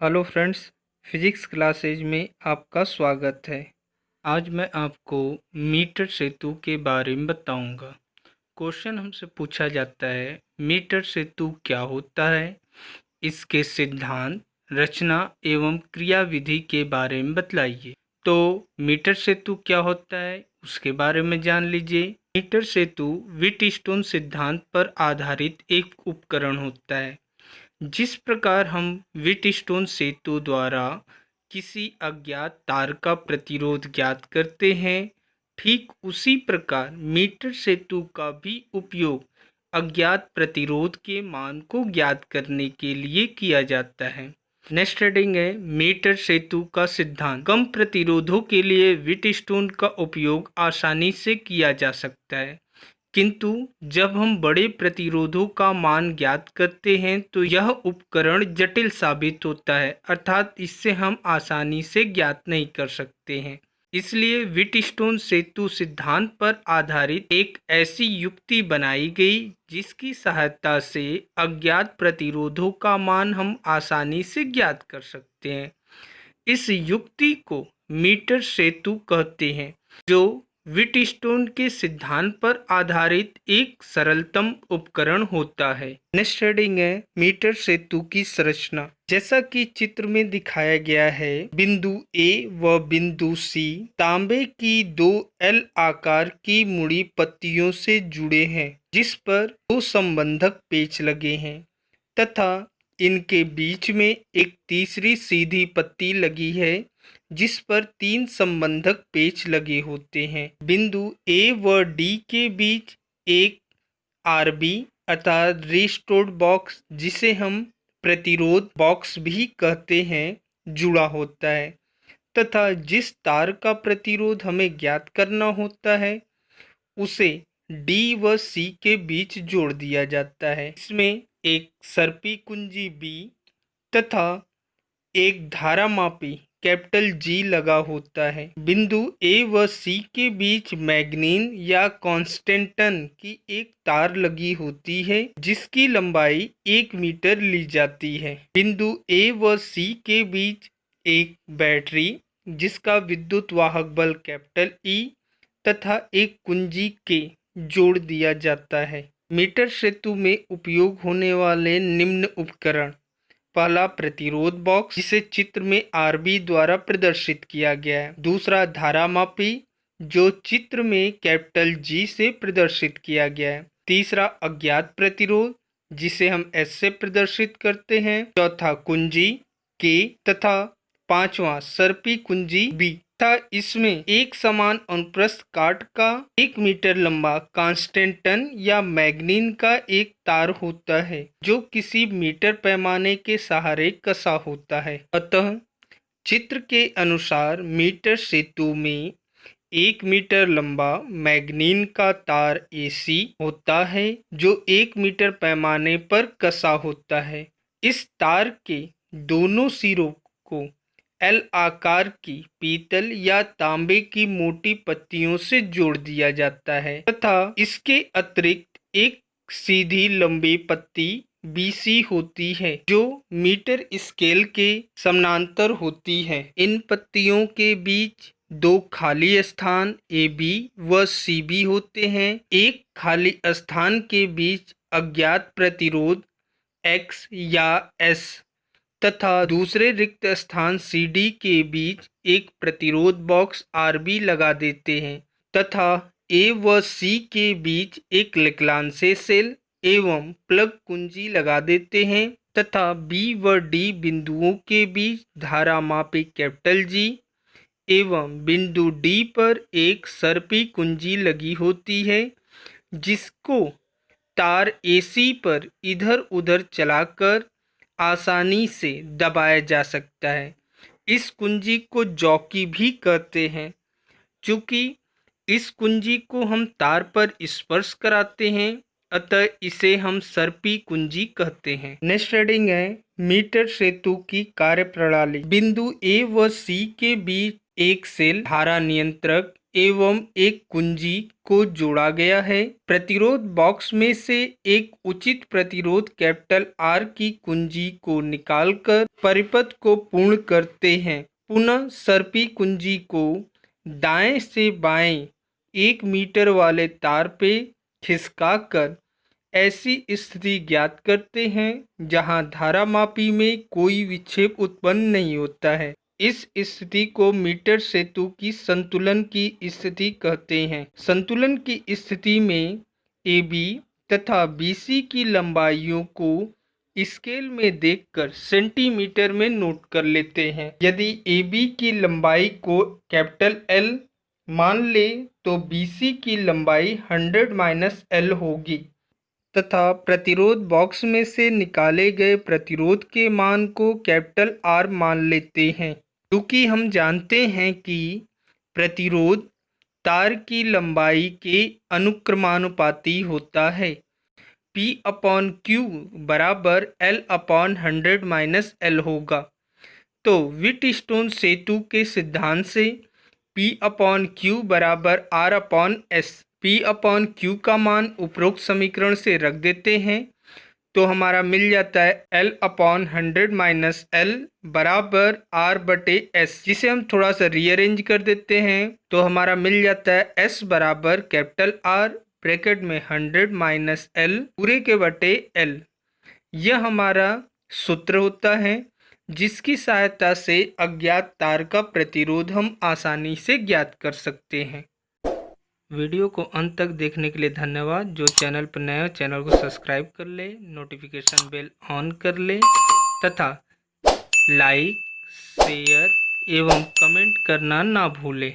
Hello friends, physics classes में आपका स्वागत है। आज मैं आपको मीटर सेतु के बारे में बताऊंगा। क्वेश्चन हमसे पूछा जाता है, मीटर सेतु क्या होता है, इसके सिद्धांत, रचना एवं क्रियाविधि के बारे में बतलाइए। तो मीटर सेतु क्या होता है उसके बारे में जान लीजिए। मीटर सेतु व्हीटस्टोन सिद्धांत पर आधारित एक उपकरण होता है। जिस प्रकार हम व्हीटस्टोन सेतु द्वारा किसी अज्ञात तार का प्रतिरोध ज्ञात करते हैं, ठीक उसी प्रकार मीटर सेतु का भी उपयोग अज्ञात प्रतिरोध के मान को ज्ञात करने के लिए किया जाता है। नेक्स्ट हेडिंग है मीटर सेतु का सिद्धांत। कम प्रतिरोधों के लिए व्हीटस्टोन का उपयोग आसानी से किया जा सकता है, किंतु जब हम बड़े प्रतिरोधों का मान ज्ञात करते हैं तो यह उपकरण जटिल साबित होता है, अर्थात इससे हम आसानी से ज्ञात नहीं कर सकते हैं। इसलिए व्हीटस्टोन सेतु सिद्धांत पर आधारित एक ऐसी युक्ति बनाई गई जिसकी सहायता से अज्ञात प्रतिरोधों का मान हम आसानी से ज्ञात कर सकते हैं। इस युक्ति को मीटर सेतु कहते हैं, जो व्हीटस्टोन के सिद्धांत पर आधारित एक सरलतम उपकरण होता है। नेक्स्ट हेडिंग है मीटर सेतु की संरचना। जैसा कि चित्र में दिखाया गया है, बिंदु ए व बिंदु सी तांबे की दो एल आकार की मुड़ी पत्तियों से जुड़े हैं, जिस पर दो संबंधक पेच लगे हैं तथा इनके बीच में एक तीसरी सीधी पत्ती लगी है जिस पर तीन संबंधक पेच लगे होते हैं। बिंदु ए व डी के बीच एक आरबी अर्थात रिस्टोर्ड बॉक्स, जिसे हम प्रतिरोध बॉक्स भी कहते हैं, जुड़ा होता है तथा जिस तार का प्रतिरोध हमें ज्ञात करना होता है उसे डी व सी के बीच जोड़ दिया जाता है। इसमें एक सर्पी कुंजी बी तथा एक धारामापी कैपिटल जी लगा होता है। बिंदु ए व सी के बीच मैग्नीन या कॉन्स्टेंटन की एक तार लगी होती है जिसकी लंबाई 1 मीटर ली जाती है। बिंदु ए व सी के बीच एक बैटरी जिसका विद्युत वाहक बल कैपिटल ई तथा एक कुंजी के जोड़ दिया जाता है। मीटर सेतु में उपयोग होने वाले निम्न उपकरण: पहला, प्रतिरोध बॉक्स, जिसे चित्र में आरबी द्वारा प्रदर्शित किया गया है। दूसरा, धारामापी, जो चित्र में कैपिटल जी से प्रदर्शित किया गया है। तीसरा, अज्ञात प्रतिरोध, जिसे हम एस से प्रदर्शित करते हैं। चौथा, कुंजी के तथा पांचवा, सर्पी कुंजी बी तथा इसमें एक समान अनुप्रस्थ काट का 1 मीटर लंबा कांस्टेंटन या मैग्नीन का एक तार होता है जो किसी मीटर पैमाने के सहारे कसा होता है। अतः चित्र के अनुसार मीटर सेतु में 1 मीटर लंबा मैग्नीन का तार एसी होता है जो 1 मीटर पैमाने पर कसा होता है। इस तार के दोनों सिरों को एल आकार की पीतल या तांबे की मोटी पत्तियों से जोड़ दिया जाता है तथा इसके अतिरिक्त एक सीधी लंबी पत्ती बीसी होती है जो मीटर स्केल के समानांतर होती है। इन पत्तियों के बीच दो खाली स्थान ए बी व सी बी होते हैं। एक खाली स्थान के बीच अज्ञात प्रतिरोध एक्स या एस तथा दूसरे रिक्त स्थान सी डी के बीच एक प्रतिरोध बॉक्स आरबी लगा देते हैं तथा ए व सी के बीच एक लेग्रांजे सेल एवं प्लग कुंजी लगा देते हैं तथा बी व डी बिंदुओं के बीच धारामापी कैपिटल जी एवं बिंदु डी पर एक सर्पी कुंजी लगी होती है जिसको तार एसी पर इधर उधर चलाकर आसानी से दबाया जा सकता है। इस कुंजी को जॉकी भी कहते हैं। चूंकि इस कुंजी को हम तार पर स्पर्श कराते हैं अतः इसे हम सर्पी कुंजी कहते हैं। नेक्स्ट हेडिंग है मीटर सेतु की कार्यप्रणाली। बिंदु ए व सी के बीच एक सेल धारा नियंत्रक एवं एक कुंजी को जोड़ा गया है। प्रतिरोध बॉक्स में से एक उचित प्रतिरोध कैपिटल R की कुंजी को निकालकर परिपथ को पूर्ण करते हैं। पुनः सर्पी कुंजी को दाएं से बाएं 1 मीटर वाले तार पे खिसकाकर ऐसी स्थिति ज्ञात करते हैं जहां धारामापी में कोई विक्षेप उत्पन्न नहीं होता है। इस स्थिति को मीटर सेतु की संतुलन की स्थिति कहते हैं। संतुलन की स्थिति में AB तथा BC की लंबाइयों को स्केल में देखकर सेंटीमीटर में नोट कर लेते हैं। यदि AB की लंबाई को कैपिटल L मान ले तो BC की लंबाई 100 - L होगी तथा प्रतिरोध बॉक्स में से निकाले गए प्रतिरोध के मान को कैपिटल R मान लेते हैं। क्योंकि हम जानते हैं कि प्रतिरोध तार की लंबाई के अनुक्रमानुपाती होता है। P/Q बराबर L/100 - L होगा। तो व्हीटस्टोन सेतु के सिद्धांत से P/Q बराबर R/S। P/Q का मान उपरोक्त समीकरण से रख देते हैं तो हमारा मिल जाता है L/100 - L बराबर R/S, जिसे हम थोड़ा सा रीअरेंज कर देते हैं तो हमारा मिल जाता है S बराबर कैपिटल R ब्रैकेट में 100 - L पूरे के बटे L। यह हमारा सूत्र होता है जिसकी सहायता से अज्ञात तार का प्रतिरोध हम आसानी से ज्ञात कर सकते हैं। वीडियो को अंत तक देखने के लिए धन्यवाद। जो चैनल पर नया चैनल को सब्सक्राइब कर ले, नोटिफिकेशन बेल ऑन कर ले तथा लाइक, शेयर एवं कमेंट करना ना भूले।